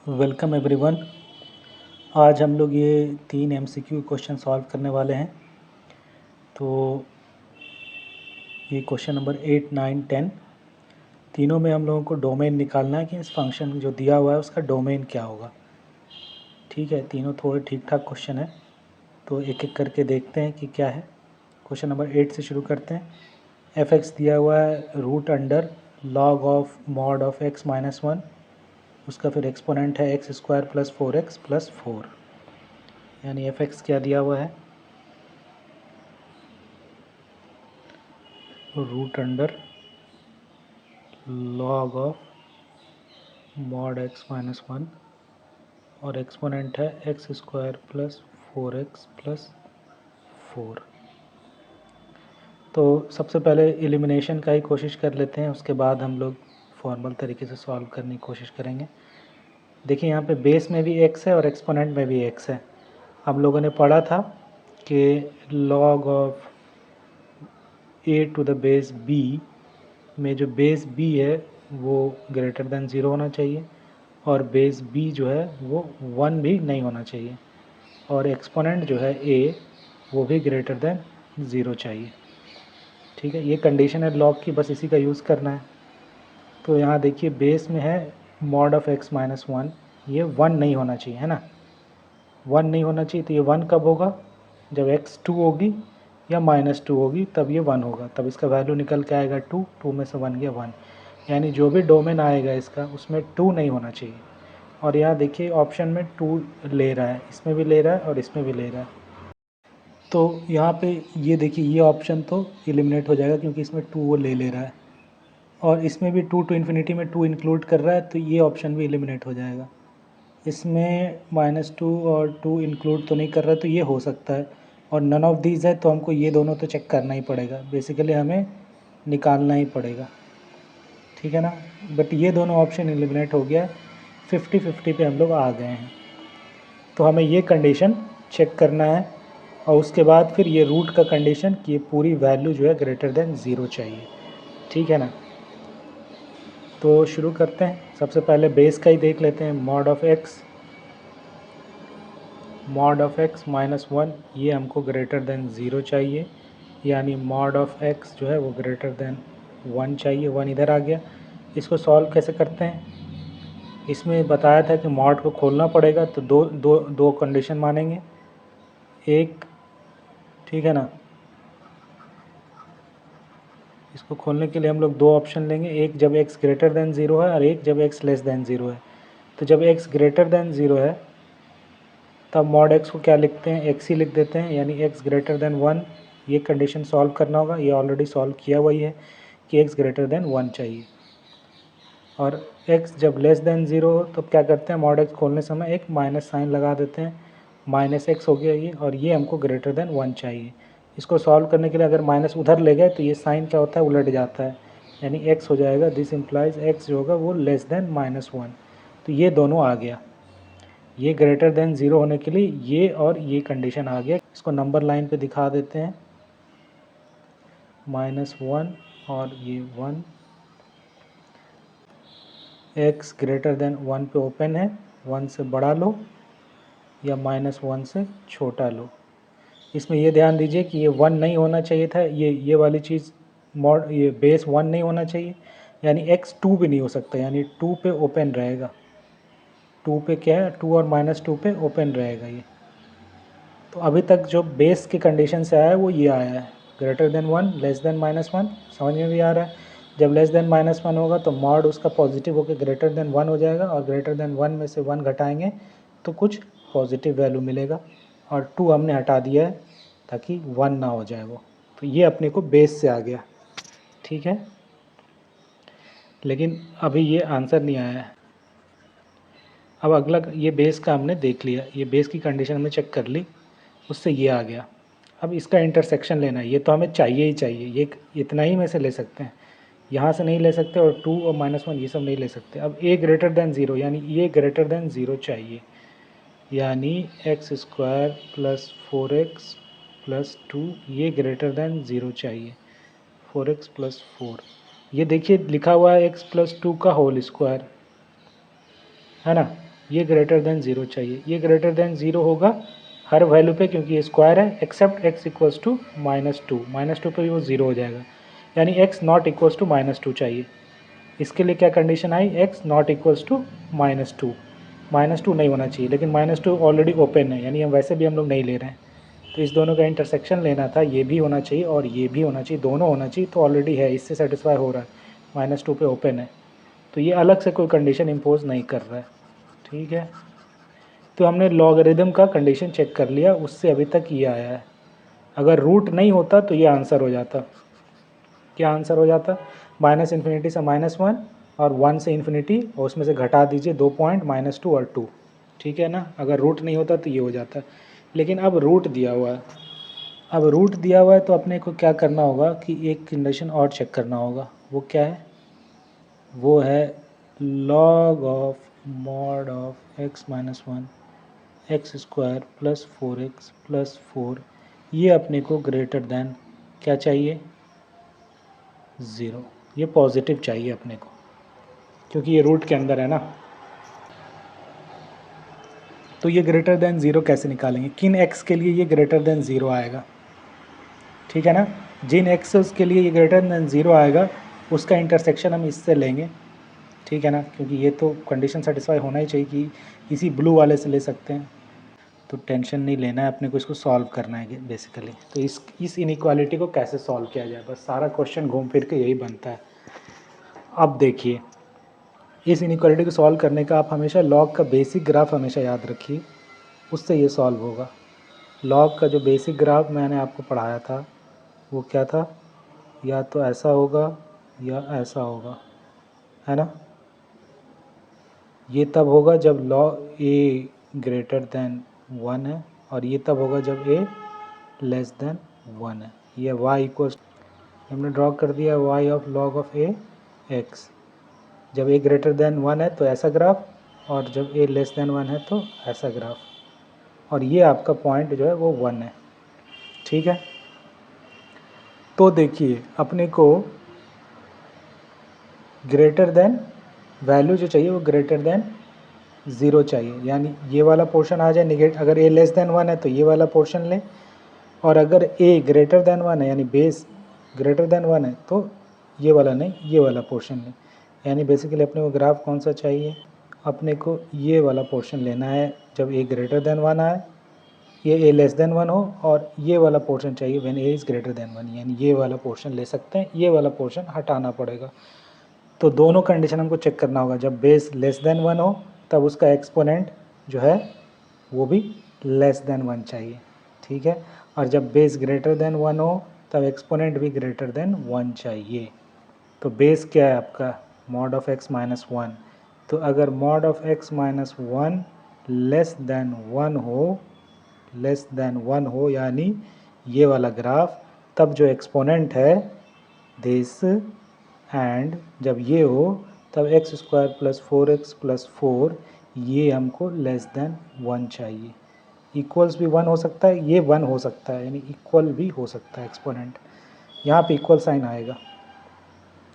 Welcome everyone. आज हम लोग ये 3 एमसीक्यू क्वेश्चन सॉल्व करने वाले हैं। तो ये क्वेश्चन नंबर 8, 9, 10 तीनों में हम लोगों को डोमेन निकालना है कि इस फंक्शन जो दिया हुआ है उसका डोमेन क्या होगा। ठीक है, तीनों थोड़े ठीक ठाक क्वेश्चन है, तो एक एक करके देखते हैं कि क्या है। क्वेश्चन नंबर 8 से शुरू करते हैं। एफ एक्स दिया हुआ है root under log of mod of x minus one, उसका फिर एक्सपोनेंट है x square plus 4x plus 4, यानी एफ एक्स क्या दिया हुआ है, root under log of mod x minus one और एक्सपोनेंट है x square plus 4x plus 4। तो सबसे पहले एलिमिनेशन का ही कोशिश कर लेते हैं, उसके बाद हम लोग फॉर्मल तरीके से सॉल्व करने की कोशिश करेंगे। देखिए यहाँ पे बेस में भी x है और एक्सपोनेंट में भी x है। हम लोगों ने पढ़ा था कि log of a to the base b में जो बेस b है वो ग्रेटर देन 0 होना चाहिए और बेस b जो है वो 1 भी नहीं होना चाहिए, और एक्सपोनेंट जो है a वो भी ग्रेटर देन 0 चाहिए। ठीक है, ये कंडीशन है लॉग की, बस इसी का यूज़ करना है। तो यहाँ देखिए बेस में है mod of x minus one, ये 1 नहीं होना चाहिए, है ना। 1 नहीं होना चाहिए, तो ये 1 कब होगा, जब x 2 होगी या -2 होगी तब ये 1 होगा, तब इसका वैल्यू निकल के आएगा 2, 2 में से 1 गया 1, यानी जो भी डोमेन आएगा इसका उसमें 2 नहीं होना चाहिए। और यहाँ देखिए ऑप्शन में 2 ले रहा है, इसमें भी ले रहा है और इसमें भी ले रहा है, तो यहाँ पे ये देखिए ये ऑप्शन तो एलिमिनेट हो जाएगा क्योंकि इसमें 2 वो ले रहा है, और इसमें भी 2 टू इन्फिनिटी में 2 इंक्लूड कर रहा है, तो ये ऑप्शन भी एलिमिनेट हो जाएगा। इसमें -2 और 2 इंक्लूड तो नहीं कर रहा है, तो ये हो सकता है, और नन ऑफ दीज है तो हमको ये दोनों तो चेक करना ही पड़ेगा, बेसिकली हमें निकालना ही पड़ेगा। ठीक है ना, बट ये दोनों ऑप्शन एलिमिनेट हो गया, 50-50 पे हम लोग आ गए हैं। तो हमें ये कंडीशन चेक करना है, और उसके बाद फिर ये रूट का कंडीशन कि ये पूरी वैल्यू जो है ग्रेटर देन 0 चाहिए। ठीक है ना, तो शुरू करते हैं। सबसे पहले बेस का ही देख लेते हैं, mod of x minus one, ये हमको ग्रेटर देन 0 चाहिए, यानी मॉड ऑफ एक्स जो है वो ग्रेटर देन 1 चाहिए। 1 इधर आ गया। इसको सॉल्व कैसे करते हैं, इसमें बताया था कि मॉड को खोलना पड़ेगा, तो दो कंडीशन मानेंगे। एक, ठीक है ना, इसको खोलने के लिए हम लोग 2 ऑप्शन लेंगे, एक जब x ग्रेटर देन 0 है और एक जब x लेस देन 0 है। तो जब x ग्रेटर देन 0 है तब मॉड x को क्या लिखते हैं, x ही लिख देते हैं, यानी x ग्रेटर देन 1। ये कंडीशन सॉल्व करना होगा, ये ऑलरेडी सॉल्व किया हुआ ही है कि x ग्रेटर देन 1 चाहिए। और x जब लेस देन 0 हो तब क्या करते हैं, मॉड x खोलने समय एक माइनस साइन लगा देते हैं, -x हो गया ये, और ये हमको ग्रेटर देन 1 चाहिए। इसको सॉल्व करने के लिए अगर माइनस उधर ले गए तो ये साइन क्या होता है, उलट जाता है, यानी x हो जाएगा, दिस इम्प्लाइज x जो होगा वो लेस देन -1। तो ये दोनों आ गया, ये ग्रेटर देन 0 होने के लिए ये और ये कंडीशन आ गया। इसको नंबर लाइन पे दिखा देते हैं, -1 और ये 1, x ग्रेटर देन 1 पे ओपन है, 1 से बड़ा लो या -1 से छोटा लो। इसमें ये ध्यान दीजिए कि ये 1 नहीं होना चाहिए था, ये वाली चीज़ मॉड, ये बेस 1 नहीं होना चाहिए, यानी x 2 भी नहीं हो सकता, यानी 2 पे ओपन रहेगा। 2 पे क्या है, 2 और -2 पे ओपन रहेगा ये। तो अभी तक जो बेस की कंडीशन से आया है वो ये आया है, ग्रेटर देन 1 लेस देन -1, समझ में भी आ रहा है। जब लेस देन -1 होगा तो मॉड उसका पॉजिटिव होकर ग्रेटर देन 1 हो जाएगा, और ग्रेटर देन 1 में से 1 घटाएंगे तो कुछ पॉजिटिव वैल्यू मिलेगा, और 2 हमने हटा दिया है ताकि 1 ना हो जाए वो। तो ये अपने को बेस से आ गया। ठीक है, लेकिन अभी ये आंसर नहीं आया है। अब अगला, ये बेस का हमने देख लिया, ये बेस की कंडीशन हमने चेक कर ली, उससे ये आ गया। अब इसका इंटरसेक्शन लेना है, ये तो हमें चाहिए ही चाहिए, ये इतना ही में से ले सकते हैं, यहाँ से नहीं ले सकते, और 2 और -1 ये सब नहीं ले सकते। अब a ग्रेटर देन 0, यानी ये ग्रेटर देन 0 चाहिए, यानी x square plus 4x plus 2 ये ग्रेटर देन 0 चाहिए, 4x प्लस 4। ये देखिए लिखा हुआ है x प्लस 2 का होल स्क्वायर, है ना, ये ग्रेटर देन 0 चाहिए। ये ग्रेटर देन 0 होगा हर वैल्यू पे क्योंकि ये स्क्वायर है, एक्सेप्ट x इक्वल्स टू -2। -2 पे भी वो 0 हो जाएगा, यानी x नॉट इक्वल्स टू -2 चाहिए। इसके लिए क्या कंडीशन आई, x नॉट इक्वल्स टू -2। -2 नहीं होना चाहिए, लेकिन -2 ऑलरेडी ओपन है, यानी हम वैसे भी हम लोग नहीं ले रहे हैं। तो इस दोनों का इंटरसेक्शन लेना था, ये भी होना चाहिए और ये भी होना चाहिए, दोनों होना चाहिए। तो ऑलरेडी है, इससे सेटिस्फाई हो रहा है, -2 पे ओपन है, तो ये अलग से कोई कंडीशन इम्पोज नहीं कर रहा है। ठीक है, तो हमने लॉगरिदम का कंडीशन चेक कर लिया, उससे अभी तक ये आया है। अगर रूट नहीं होता तो ये आंसर हो जाता। क्या आंसर हो जाता, -∞ से -1 और 1 से इन्फिनिटी, और उसमें से घटा दीजिए 2 पॉइंट, -2 और 2। ठीक है ना, अगर रूट नहीं होता तो ये हो जाता। लेकिन अब रूट दिया हुआ है, अब रूट दिया हुआ है तो अपने को क्या करना होगा कि एक कंडीशन और चेक करना होगा। वो क्या है, वो है log of mod of x minus 1 x square plus 4x plus 4, ये अपने को ग्रेटर देन क्या चाहिए, 0। ये पॉजिटिव चाहिए अपने को, क्योंकि ये रूट के अंदर है ना। तो ये ग्रेटर देन 0 कैसे निकालेंगे, किन x के लिए ये ग्रेटर देन 0 आएगा। ठीक है ना, जिन एक्सेस के लिए ये ग्रेटर देन 0 आएगा उसका इंटरसेक्शन हम इससे लेंगे। ठीक है ना, क्योंकि ये तो कंडीशन सेटिस्फाई होना ही चाहिए कि इसी ब्लू वाले से ले सकते हैं। तो टेंशन नहीं लेना है अपने को, इसको सॉल्व करना है बेसिकली। तो इस इनइक्वालिटी को कैसे सॉल्व किया जाए, बस सारा क्वेश्चन घूम फिर के यही बनता है। अब देखिए, इस इनइक्वालिटी को सॉल्व करने का आप हमेशा लॉग का बेसिक ग्राफ हमेशा याद रखिए, उससे ये सॉल्व होगा। लॉग का जो बेसिक ग्राफ मैंने आपको पढ़ाया था वो क्या था, या तो ऐसा होगा या ऐसा होगा, है ना। ये तब होगा जब लॉग ए ग्रेटर देन 1 है, और ये तब होगा जब ए लेस देन 1 है। ये y इक्वल्स, हमने ड्रॉ कर दिया y of log of A x। जब ए ग्रेटर देन 1 है तो ऐसा ग्राफ, और जब ए लेस देन 1 है तो ऐसा ग्राफ, और ये आपका पॉइंट जो है वो 1 है। ठीक है, तो देखिए अपने को ग्रेटर देन वैल्यू जो चाहिए वो ग्रेटर देन 0 चाहिए, यानी ये वाला पोर्शन आ जाए निगेट। अगर ए लेस देन 1 है तो ये वाला पोर्शन लें, और अगर ए ग्रेटर देन 1 है यानी बेस ग्रेटर देन 1 है तो ये वाला नहीं, ये वाला पोर्शन लें। यानी बेसिकली अपने को ग्राफ कौन सा चाहिए, अपने को ये वाला पोर्शन लेना है जब ए ग्रेटर देन 1 आए, ये ए लेस देन 1 हो, और ये वाला पोर्शन चाहिए when A is greater than 1, यानी ये वाला पोर्शन ले सकते हैं, ये वाला पोर्शन हटाना पड़ेगा। तो दोनों कंडीशन हमको चेक करना होगा, जब बेस लेस देन 1 हो तब उसका एक्सपोनेंट जो है वो भी लेस देन 1 चाहिए। ठीक है, और जब बेस ग्रेटर देन 1 हो तब एक्सपोनेंट भी ग्रेटर देन 1 चाहिए। तो बेस क्या है आपका, मॉड ऑफ x माइनस 1। तो अगर mod of x minus 1 less than 1 हो, लेस देन 1 हो यानी ये वाला ग्राफ, तब जो एक्सपोनेंट है दिस, एंड जब ये हो तब x square plus 4x plus 4, ये हमको लेस देन 1 चाहिए। इक्वल्स भी 1 हो सकता है, ये 1 हो सकता है, यानी इक्वल भी हो सकता है एक्सपोनेंट, यहाँ पे इक्वल साइन आएगा।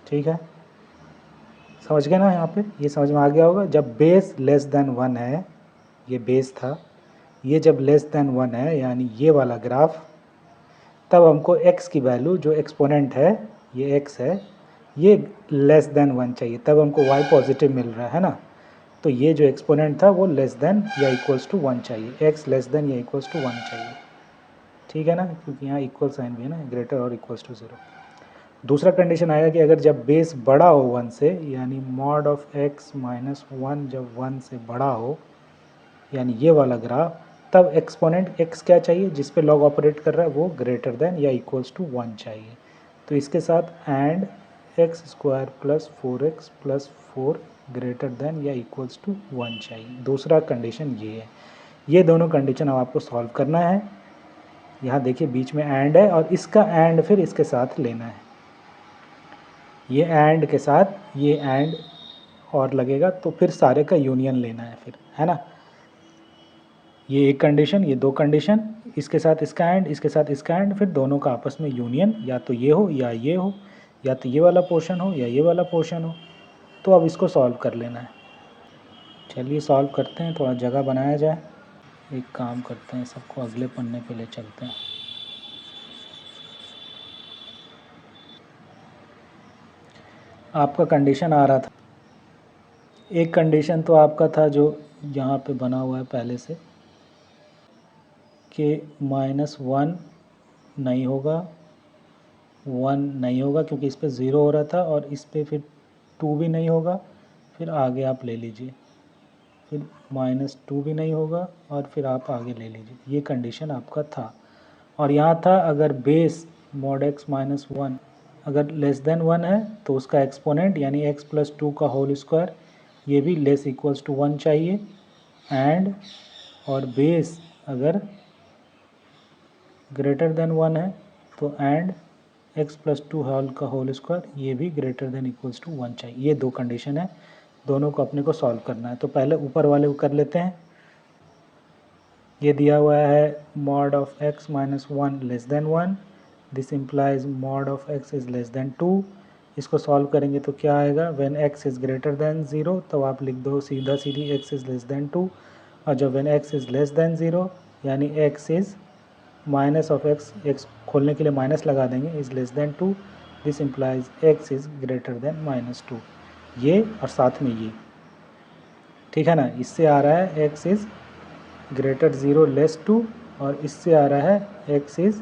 ठीक है, समझ गए ना, यहाँ पे ये समझ में आ गया होगा। जब बेस लेस देन 1 है, ये बेस था, ये जब लेस देन 1 है यानी ये वाला ग्राफ, तब हमको x की वैल्यू जो एक्सपोनेंट है, ये x है, ये लेस देन 1 चाहिए, तब हमको y पॉजिटिव मिल रहा है ना। तो ये जो एक्सपोनेंट था वो लेस देन या इक्वल्स टू 1 चाहिए, x लेस देन या इक्वल्स टू 1 चाहिए। ठीक है ना, क्योंकि यहाँ इक्वल साइन भी है ना, ग्रेटर और इक्वल्स टू 0। दूसरा कंडीशन आएगा कि अगर जब बेस बड़ा हो 1 से, यानी मॉड ऑफ x माइनस 1 जब 1 से बड़ा हो, यानी ये वाला ग्राफ, तब एक्सपोनेंट x क्या चाहिए जिस पे लॉग ऑपरेट कर रहा है, वो ग्रेटर देन या इक्वल्स टू 1 चाहिए। तो इसके साथ and x square plus 4x plus 4 greater than या इक्वल्स टू 1 चाहिए। दूसरा कंडीशन ये है। ये दोनों कंडीशन अब आपको सॉल्व करना है। यहाँ देखिए बीच में एंड है, और इसका एंड फिर इसके साथ लेना है, ये एंड के साथ ये एंड और लगेगा, तो फिर सारे का यूनियन लेना है फिर, है ना। ये एक कंडीशन, ये दो कंडीशन, इसके साथ इसका एंड, इसके साथ इसका एंड, फिर दोनों का आपस में यूनियन, या तो ये हो या ये हो, या तो ये वाला पोर्शन हो या ये वाला पोर्शन हो। तो अब इसको सॉल्व कर लेना है। चलिए सॉल्व करते हैं, थोड़ा जगह बनाया जाए। एक काम करते हैं, सबको अगले पन्ने पे ले चलते हैं। आपका कंडीशन आ रहा था, एक कंडीशन तो आपका था जो यहाँ पे बना हुआ है पहले से, कि -1 नहीं होगा, 1 नहीं होगा क्योंकि इस पे 0 हो रहा था, और इस पे फिर 2 भी नहीं होगा। फिर आगे आप ले लीजिए, फिर -2 भी नहीं होगा, और फिर आप आगे ले लीजिए। ये कंडीशन आपका था। और यहाँ था अगर बेस mod x - 1 अगर लेस देन 1 है तो उसका एक्सपोनेंट यानी x + 2 का होल स्क्वायर ये भी लेस इक्वल्स टू 1 चाहिए। एंड और बेस अगर ग्रेटर देन 1 है तो एंड x + 2 का होल स्क्वायर ये भी ग्रेटर देन इक्वल्स टू 1 चाहिए। ये दो कंडीशन है, दोनों को अपने को सॉल्व करना है। तो पहले ऊपर वाले को कर लेते हैं। ये दिया हुआ है mod of x - 1 less than 1, this implies mod of x is less than 2। इसको सॉल्व करेंगे तो क्या आएगा, when x is greater than 0 तो आप लिख दो सीधा सीधी x इज़ लेस देन 2, और जब when x is less than 0 यानी x is minus of x खोलने के लिए माइनस लगा देंगे, is less than 2, this implies x is greater than -2। ये और साथ में ये, ठीक है ना। इससे आ रहा है x इज़ ग्रेटर 0 लेस 2, और इससे आ रहा है x इज़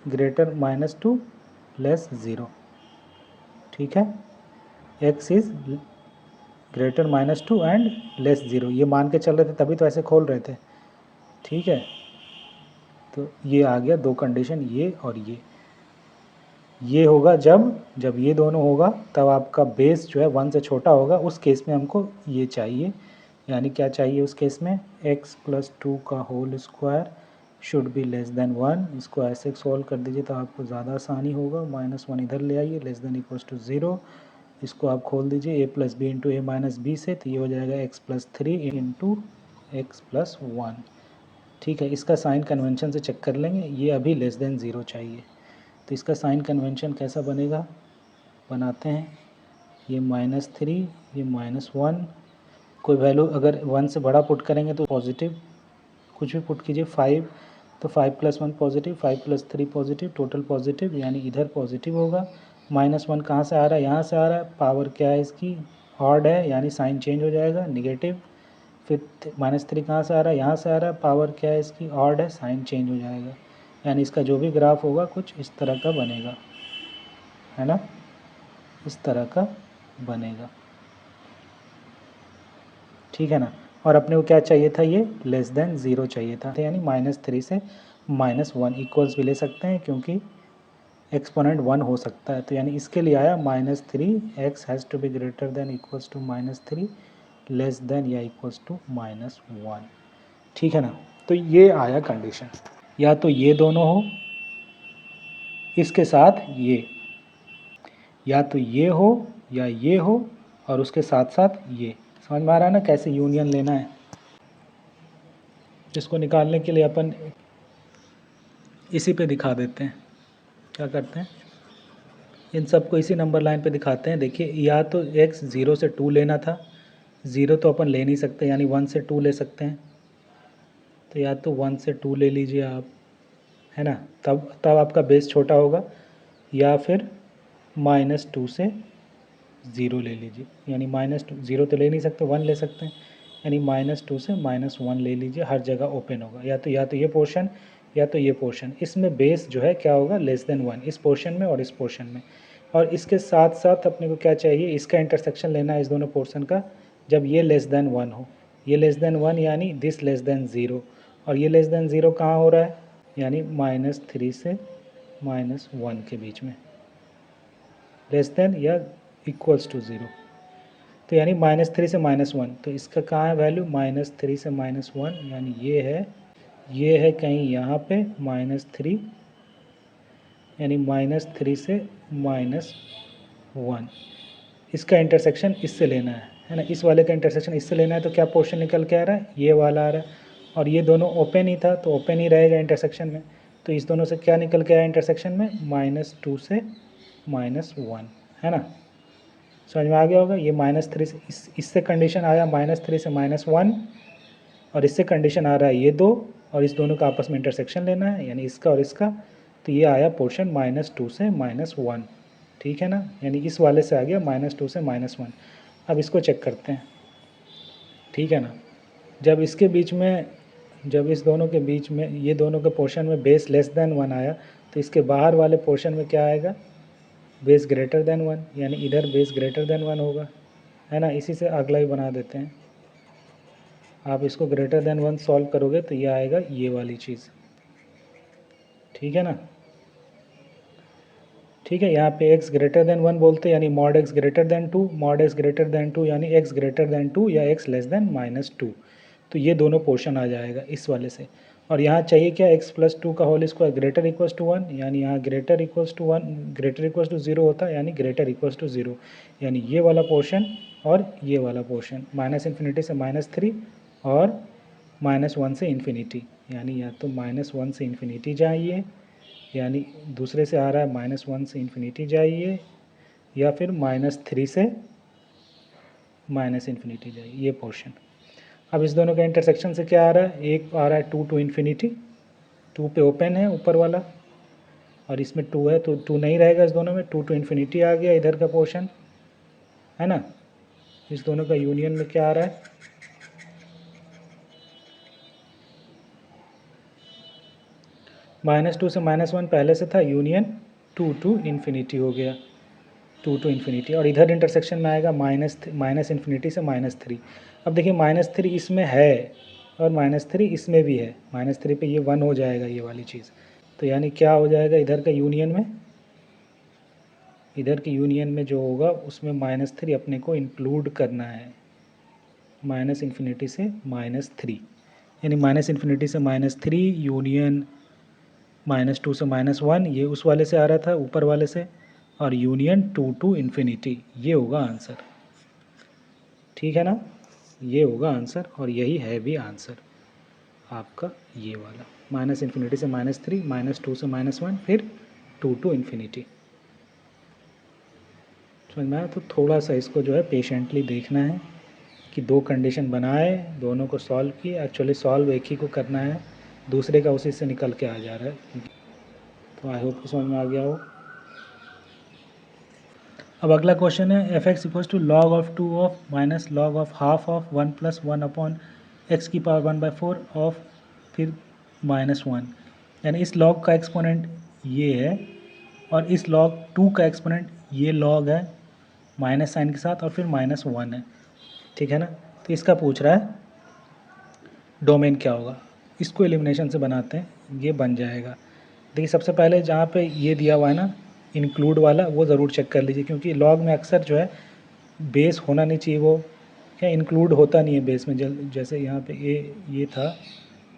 ग्रेटर -2 लेस 0, ठीक है। x is greater -2 and less 0 ये मान के चल रहे थे, तभी तो ऐसे खोल रहे थे, ठीक है। तो ये आ गया दो कंडीशन, ये और ये होगा जब ये दोनों होगा तब आपका बेस जो है 1 से छोटा होगा। उस केस में हमको ये चाहिए, यानी क्या चाहिए उस केस में, x + 2 का whole square should be less than 1। इसको ऐसे सॉल्व कर दीजिए तो आपको ज़्यादा आसानी होगा। -1 इधर ले आइए, लेस देन इक्वल्स टू 0। इसको आप खोल दीजिए a + b × a - b से, तो ये हो जाएगा x + 3 × x + 1, ठीक है। इसका साइन कन्वेंशन से चेक कर लेंगे, ये अभी लेस देन 0 चाहिए। तो इसका साइन कन्वेंशन कैसा बनेगा, बनाते हैं। ये -3, ये -1, कोई वैल्यू अगर 1 से बड़ा पुट करेंगे तो पॉजिटिव, कुछ भी पुट कीजिए। 5 तो 5 + 1 पॉजिटिव, 5 + 3 पॉजिटिव, टोटल पॉजिटिव, यानी इधर पॉजिटिव होगा। -1 कहाँ से आ रहा है, यहाँ से आ रहा है। पावर क्या है इसकी, ऑड है, यानी साइन चेंज हो जाएगा, निगेटिव। फिर -3 कहाँ से आ रहा है, यहाँ से आ रहा है। पावर क्या है इसकी, ऑड है, साइन चेंज हो जाएगा, यानी इसका जो भी ग्राफ होगा कुछ इस तरह का बनेगा, है ना, इस तरह का बनेगा, ठीक है ना। और अपने को क्या चाहिए था, ये लेस देन 0 चाहिए था, यानी -3 से -1 इक्वल्स भी ले सकते हैं क्योंकि एक्सपोनेंट 1 हो सकता है। तो यानी इसके लिए आया -3, x has to be greater than equals to -3 less than या इक्वल्स टू -1, ठीक है ना। तो ये आया कंडीशन, या तो ये दोनों हो इसके साथ ये, या तो ये हो या ये हो और उसके साथ साथ ये। समझ में आ रहा है ना कैसे यूनियन लेना है। इसको निकालने के लिए अपन इसी पे दिखा देते हैं, क्या करते हैं, इन सबको इसी नंबर लाइन पे दिखाते हैं। देखिए, या तो x 0 से 2 लेना था, 0 तो अपन ले नहीं सकते, यानी 1 से 2 ले सकते हैं। तो या तो 1 से 2 ले लीजिए आप, है ना, तब आपका बेस छोटा होगा, या फिर -2 से 0 ले लीजिए, यानी -2, 0 तो ले नहीं सकते, 1 ले सकते हैं, यानी -2 से -1 ले लीजिए, हर जगह ओपन होगा। या तो ये पोर्शन या तो ये पोर्शन, इसमें बेस जो है क्या होगा, लेस देन 1, इस पोर्शन में और इस पोर्शन में। और इसके साथ साथ अपने को क्या चाहिए, इसका इंटरसेक्शन लेना है इस दोनों पोर्शन का, जब ये लेस देन 1 हो। ये लेस देन 1 यानी दिस लेस देन 0, और ये लेस देन 0 कहाँ हो रहा है, यानी -3 से -1 के बीच में, लेस देन या इक्वल्स टू 0। तो यानी -3 से -1, तो इसका कहाँ है वैल्यू, -3 से -1, यानी ये है कहीं यहाँ पे -3, यानी -3 से -1। इसका इंटरसेक्शन इससे लेना है ना, इस वाले का इंटरसेक्शन इससे लेना है। तो क्या पोर्शन निकल के आ रहा है, ये वाला आ रहा है, और ये दोनों ओपन ही था तो ओपन ही रहेगा इंटरसेक्शन में। तो इस दोनों से क्या निकल के आया इंटरसेक्शन में, -2 से -1, है ना। समझ में आ गया होगा। ये -3 से इससे कंडीशन आया -3 से -1, और इससे कंडीशन आ रहा है ये 2, और इस दोनों का आपस में इंटरसेक्शन लेना है, यानी इसका और इसका। तो ये आया पोर्शन -2 से -1, ठीक है ना, यानी इस वाले से आ गया -2 से -1। अब इसको चेक करते हैं, ठीक है ना। जब इसके बीच में, जब इस दोनों के बीच में, ये दोनों के पोर्शन में बेस लेस देन 1 आया, तो इसके बाहर वाले पोर्शन में क्या आएगा, बेस ग्रेटर देन 1, यानी इधर बेस ग्रेटर देन 1 होगा, है ना। इसी से अगला ही बना देते हैं। आप इसको ग्रेटर देन 1 सॉल्व करोगे तो ये आएगा ये वाली चीज़, ठीक है ना। ठीक है, यहाँ पे x ग्रेटर देन 1 बोलते हैं, यानी mod x greater than 2, mod x greater than 2 यानी x ग्रेटर देन 2 या x लेस देन -2। तो ये दोनों पोर्शन आ जाएगा इस वाले से। और यहाँ चाहिए क्या, x प्लस 2 का whole square greater equals to 1, यानी यहाँ greater equals to 1, greater equals to 0 होता है, यानी ग्रेटर इक्वल्स टू 0, यानी ये वाला पोर्शन और ये वाला पोर्शन, -∞ से -3 और -1 से इन्फिनिटी, यानी या तो -1 से इन्फिनिटी जाइए, यानी दूसरे से आ रहा है -1 से इन्फिनिटी जाइए, या फिर -3 से इन्फिनिटी जाइए, ये पोर्शन। अब इस दोनों का इंटरसेक्शन से क्या आ रहा है, एक आ रहा है 2 टू इन्फिनिटी, 2 पे ओपन है ऊपर वाला, और इसमें 2 है तो 2 नहीं रहेगा इस दोनों में, 2 टू इन्फिनिटी आ गया इधर का पोर्शन, है ना। इस दोनों का यूनियन में क्या आ रहा है, -2 से -1 पहले से था, यूनियन 2 टू इन्फिनिटी हो गया, 2 टू इन्फिनिटी, और इधर इंटरसेक्शन में आएगा -∞ से -3। अब देखिए -3 इसमें है और -3 इसमें भी है, -3 पे ये 1 हो जाएगा ये वाली चीज़। तो यानी क्या हो जाएगा, इधर का यूनियन में, इधर के यूनियन में जो होगा उसमें -3 अपने को इंक्लूड करना है, -∞ से -3, यानी -∞ से -3 यूनियन -2 से -1, ये उस वाले से आ रहा था ऊपर वाले से, और यूनियन 2 टू इन्फिनिटी, ये होगा आंसर, ठीक है ना। ये होगा आंसर, और यही है भी आंसर आपका ये वाला, -∞ से -3, -2 से -1, फिर 2 टू इन्फिनिटी। समझ में आया। तो थोड़ा सा इसको जो है पेशेंटली देखना है कि दो कंडीशन बनाए, दोनों को सॉल्व किए, एक्चुअली सॉल्व एक ही को करना है, दूसरे का उसी से निकल के आ जा रहा है। तो आई होप समझ में आ गया हो। अब अगला क्वेश्चन है f(x) equals to log of 2 of minus log of half of 1 plus 1 upon x की पावर 1/4 ऑफ फिर -1, यानी इस log का एक्सपोनेंट ये है और इस log 2 का एक्सपोनेंट ये log है माइनस साइन के साथ और फिर -1 है, ठीक है ना। तो इसका पूछ रहा है डोमेन क्या होगा। इसको एलिमिनेशन से बनाते हैं, ये बन जाएगा। देखिए सबसे पहले जहाँ पे ये दिया हुआ है ना इंक्लूड वाला, वो ज़रूर चेक कर लीजिए, क्योंकि लॉग में अक्सर जो है बेस होना नहीं चाहिए, वो क्या इंक्लूड होता नहीं है बेस में। जैसे यहाँ पे ये था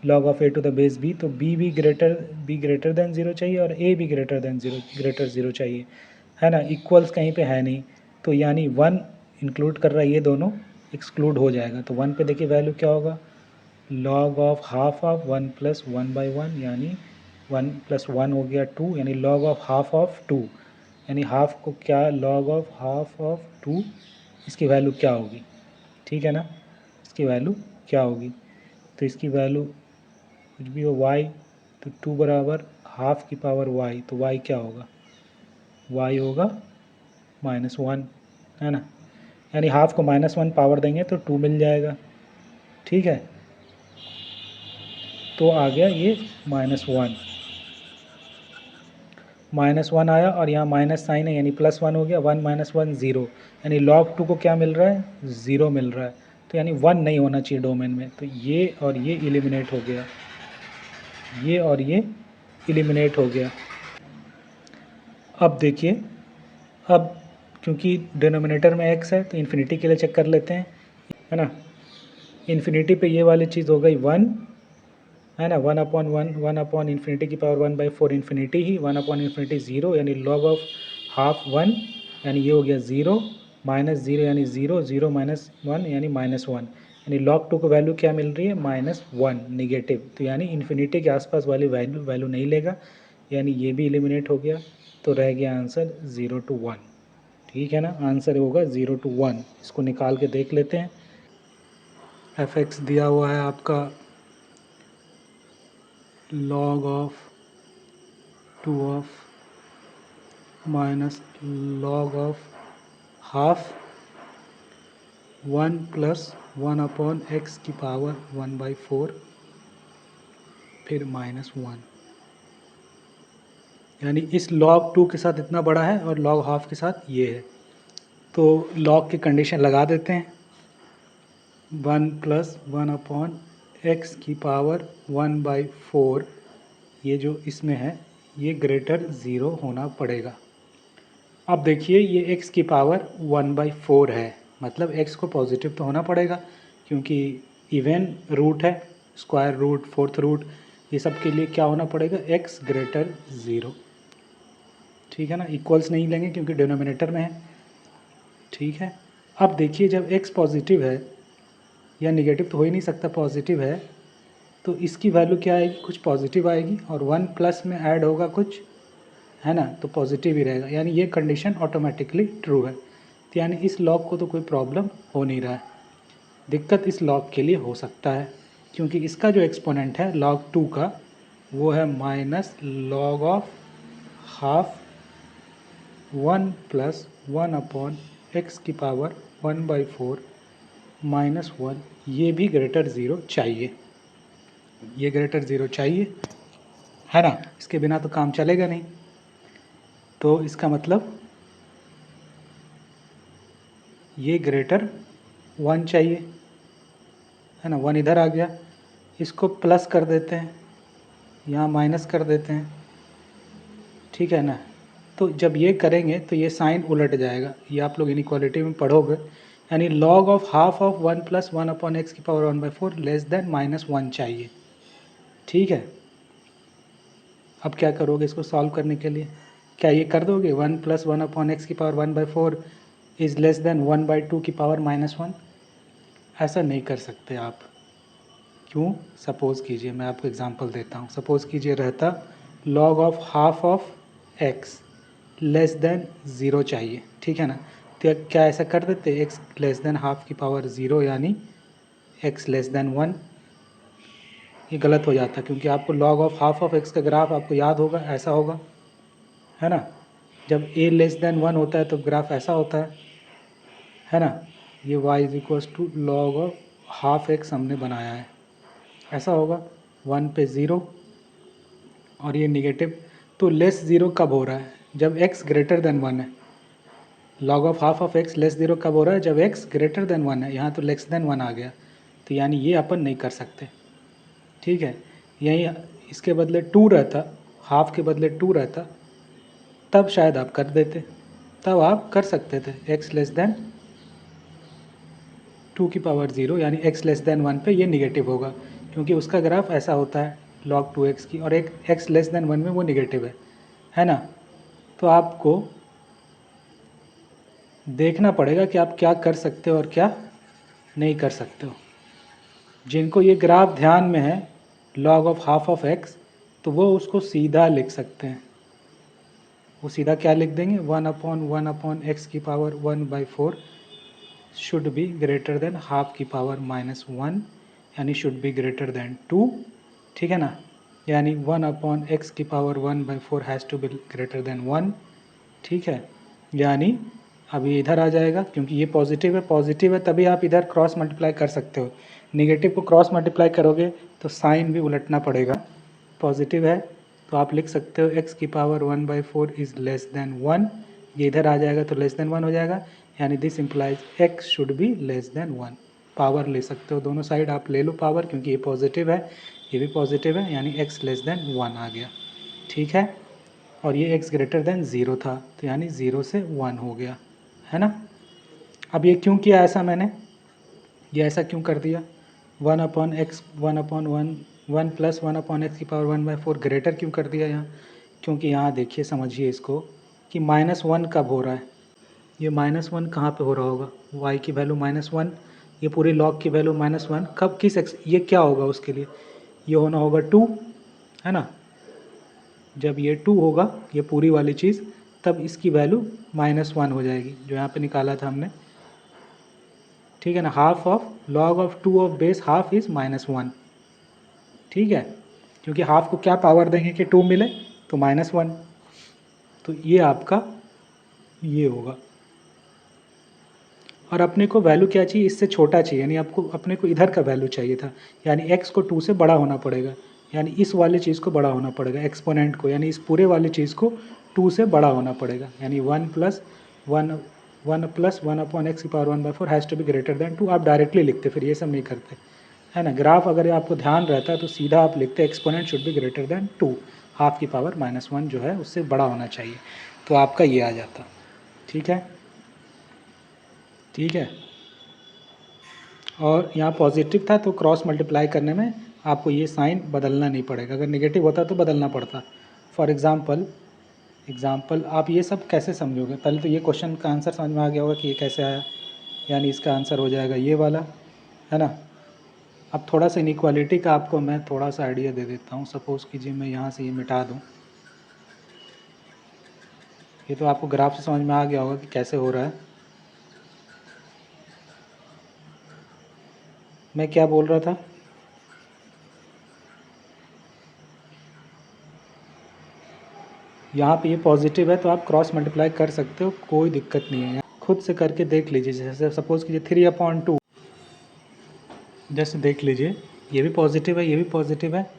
log of a to the base b, तो b ग्रेटर देन 0 चाहिए और a भी ग्रेटर 0 चाहिए, है ना। इक्वल्स कहीं पे है नहीं, तो यानी 1 इंक्लूड कर रहा है, ये दोनों एक्सक्लूड हो जाएगा। तो 1 पे देखिए वैल्यू क्या होगा, log of half of 1 plus 1/1, यानी 1 प्लस 1 हो गया 2, यानी log ऑफ हाफ ऑफ 2, यानी हाफ को क्या, log ऑफ हाफ ऑफ 2, इसकी वैल्यू क्या होगी, ठीक है ना। इसकी वैल्यू क्या होगी, तो इसकी वैल्यू कुछ भी हो y, तो 2 बराबर हाफ की पावर y, तो y क्या होगा, y होगा -1, है ना। यानी हाफ को -1 पावर देंगे तो 2 मिल जाएगा, ठीक है। तो आ गया ये -1 आया, और यहाँ माइनस साइन है यानी +1 हो गया, 1 - 1 0, यानी log 2 को क्या मिल रहा है, 0 मिल रहा है। तो यानी 1 नहीं होना चाहिए डोमेन में, तो ये और ये एलिमिनेट हो गया, ये और ये एलिमिनेट हो गया। अब देखिए, अब क्योंकि डिनोमिनेटर में x है तो इन्फिनिटी के लिए चेक कर लेते हैं, है ना। इन्फिनिटी पे ये वाली चीज़ हो गई 1, है ना, 1 अपॉन इन्फिनिटी की पावर 1/4 इन्फिनिटी ही, 1 अपॉन इन्फिनिटी 0, यानी log ऑफ हाफ 1, यानी ये हो गया 0, -0 यानी 0, 0 - 1 यानी -1, यानी log 2 को वैल्यू क्या मिल रही है, -1 निगेटिव। तो यानी इन्फिनिटी के आसपास वाली वैल्यू नहीं लेगा, यानी ये भी एलिमिनेट हो गया। तो रह गया आंसर 0 to 1, ठीक है ना, आंसर होगा 0 to 1। इसको निकाल के देख लेते हैं। fx दिया हुआ है आपका log of 2 of minus log of half 1 plus 1 upon x की पावर 1/4 फिर -1, यानी इस log 2 के साथ इतना बड़ा है और log हाफ के साथ ये है। तो log की कंडीशन लगा देते हैं, 1 प्लस 1 अपॉन एक्स की पावर 1/4, ये जो इसमें है ये ग्रेटर 0 होना पड़ेगा। अब देखिए ये x की पावर 1/4 है, मतलब x को पॉजिटिव तो होना पड़ेगा क्योंकि इवन रूट है, स्क्वायर रूट, फोर्थ रूट, ये सब के लिए क्या होना पड़ेगा, x ग्रेटर 0। ठीक है ना, इक्वल्स नहीं लेंगे क्योंकि डिनोमिनेटर में है। ठीक है, अब देखिए जब x पॉजिटिव है, या निगेटिव तो हो ही नहीं सकता, पॉजिटिव है, तो इसकी वैल्यू क्या आएगी, कुछ पॉजिटिव आएगी, और 1 प्लस में ऐड होगा कुछ, है ना, तो पॉजिटिव ही रहेगा, यानी ये कंडीशन ऑटोमेटिकली ट्रू है। तो यानी इस लॉग को तो कोई प्रॉब्लम हो नहीं रहा है। दिक्कत इस लॉग के लिए हो सकता है क्योंकि इसका जो एक्सपोनेंट है log 2 का, वो है minus log of half 1 plus 1 upon x की पावर 1/4 -1, ये भी ग्रेटर 0 चाहिए, ये ग्रेटर 0 चाहिए, है ना, इसके बिना तो काम चलेगा नहीं। तो इसका मतलब ये ग्रेटर 1 चाहिए, है ना, 1 इधर आ गया, इसको प्लस कर देते हैं, यहाँ माइनस कर देते हैं, ठीक है ना। तो जब ये करेंगे तो ये साइन उलट जाएगा, ये आप लोग इनइक्वालिटी में पढ़ोगे, यानी log of half of 1 plus 1 upon x की पावर 1/4 लेस देन -1 चाहिए। ठीक है, अब क्या करोगे इसको सॉल्व करने के लिए, क्या ये कर दोगे 1 प्लस 1 अपॉन एक्स की पावर 1/4 इज़ लेस देन 1/2 की पावर -1? ऐसा नहीं कर सकते आप। क्यों? सपोज़ कीजिए, मैं आपको एग्जांपल देता हूँ। सपोज़ कीजिए रहता log of half of x less than 0 चाहिए, ठीक है ना, तो क्या ऐसा कर देते, x लेस देन हाफ की पावर 0 यानी x लेस देन 1, ये गलत हो जाता क्योंकि आपको log of half of x का ग्राफ आपको याद होगा, ऐसा होगा, है ना, जब a लेस देन 1 होता है तो ग्राफ ऐसा होता है ना, ये y is equals to log of half x हमने बनाया है, ऐसा होगा, 1 पे 0 और ये निगेटिव। तो लेस 0 कब हो रहा है, जब x ग्रेटर देन 1 है। log of half of x less 0 कब हो रहा है, जब x ग्रेटर देन 1 है, यहाँ तो लेस देन 1 आ गया, तो यानी ये अपन नहीं कर सकते। ठीक है, यहीं इसके बदले 2 रहता, हाफ के बदले 2 रहता, तब शायद आप कर देते, तब आप कर सकते थे x लेस देन 2 की पावर 0 यानी x लेस देन 1 पे ये निगेटिव होगा क्योंकि उसका ग्राफ ऐसा होता है log 2x की, और एक x लेस देन 1 में वो निगेटिव है ना। तो आपको देखना पड़ेगा कि आप क्या कर सकते हो और क्या नहीं कर सकते हो। जिनको ये ग्राफ ध्यान में है log of half of x, तो वो उसको सीधा लिख सकते हैं, वो सीधा क्या लिख देंगे, 1/1 अपॉन एक्स की power 1/4 should be greater than half की पावर -1, यानी शुड बी ग्रेटर देन 2, ठीक है ना, यानी 1 अपॉन एक्स की power 1/4 has to be greater than 1, ठीक है, यानी अब ये इधर आ जाएगा क्योंकि ये पॉजिटिव है तभी आप इधर क्रॉस मल्टीप्लाई कर सकते हो, निगेटिव को क्रॉस मल्टीप्लाई करोगे तो साइन भी उलटना पड़ेगा। पॉजिटिव है तो आप लिख सकते हो x की पावर 1/4 इज़ लेस देन 1, ये इधर आ जाएगा तो लेस देन 1 हो जाएगा, यानी this implies x should be less than 1। Power ले सकते हो, दोनों साइड आप ले लो पावर, क्योंकि ये पॉजिटिव है ये भी पॉजिटिव है, यानी x लेस देन 1 आ गया, ठीक है, और ये x ग्रेटर देन 0 था तो यानी 0 से 1 हो गया, है ना। अब ये क्यों किया ऐसा मैंने, ये ऐसा क्यों कर दिया, 1 upon x 1 plus 1 upon x की पावर 1/4 ग्रेटर क्यों कर दिया यहाँ, क्योंकि यहाँ देखिए समझिए इसको कि -1 कब हो रहा है, ये -1 कहाँ पे हो रहा होगा, y की वैल्यू -1, ये पूरी log की वैल्यू -1 कब, किस एक्स, ये क्या होगा उसके लिए, ये होना होगा 2, है ना, जब ये 2 होगा ये पूरी वाली चीज़, तब इसकी वैल्यू -1 हो जाएगी, जो यहाँ पे निकाला था हमने, ठीक है ना। Half of log of 2 of base half is -1, ठीक है, क्योंकि हाफ को क्या पावर देंगे कि 2 मिले, तो -1, तो ये आपका ये होगा। और अपने को वैल्यू क्या चाहिए, इससे छोटा चाहिए, यानी आपको अपने को इधर का वैल्यू चाहिए था, यानी x को 2 से बड़ा होना पड़ेगा, यानी इस वाले चीज़ को बड़ा होना पड़ेगा, एक्सपोनेंट को, यानी इस पूरे वाले चीज़ को 2 से बड़ा होना पड़ेगा, यानी 1 + 1 अपॉन x की power 1/4 has to be greater than 2। आप डायरेक्टली लिखते, फिर ये सब नहीं करते, है ना। ग्राफ अगर आपको ध्यान रहता है तो सीधा आप लिखते exponent should be greater than 2, half की पावर -1 जो है उससे बड़ा होना चाहिए, तो आपका ये आ जाता, ठीक है, ठीक है। और यहाँ पॉजिटिव था तो क्रॉस मल्टीप्लाई करने में आपको ये साइन बदलना नहीं पड़ेगा, अगर नेगेटिव होता तो बदलना पड़ता। फॉर एग्ज़ाम्पल आप ये सब कैसे समझोगे, पहले तो ये क्वेश्चन का आंसर समझ में आ गया होगा कि ये कैसे आया, यानी इसका आंसर हो जाएगा ये वाला, है ना। अब थोड़ा सा इनइक्वालिटी का आपको मैं थोड़ा सा आइडिया दे देता हूँ। सपोज़ कीजिए मैं यहाँ से ये मिटा दूँ, ये तो आपको ग्राफ से समझ में आ गया होगा कि कैसे हो रहा है। मैं क्या बोल रहा था, यहाँ पे ये पॉजिटिव है तो आप क्रॉस मल्टीप्लाई कर सकते हो, कोई दिक्कत नहीं है, खुद से करके देख लीजिए। जैसे सपोज़ कीजिए 3/2, जैसे देख लीजिए ये भी पॉजिटिव है, ये भी पॉजिटिव है,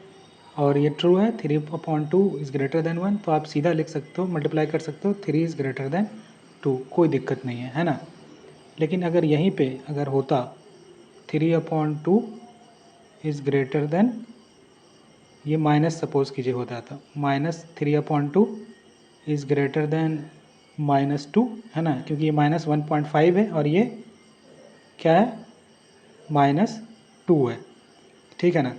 और ये ट्रू है, 3/2 इज़ ग्रेटर देन 1, तो आप सीधा लिख सकते हो, मल्टीप्लाई कर सकते हो, 3 इज़ ग्रेटर देन 2, कोई दिक्कत नहीं है ना। लेकिन अगर यहीं पे अगर होता 3/2 इज़ ग्रेटर देन, ये माइनस सपोज़ कीजिए होता था, -3/2 इज़ ग्रेटर देन -2, है ना, क्योंकि ये -1.5 है और ये क्या है, -2 है, ठीक है ना।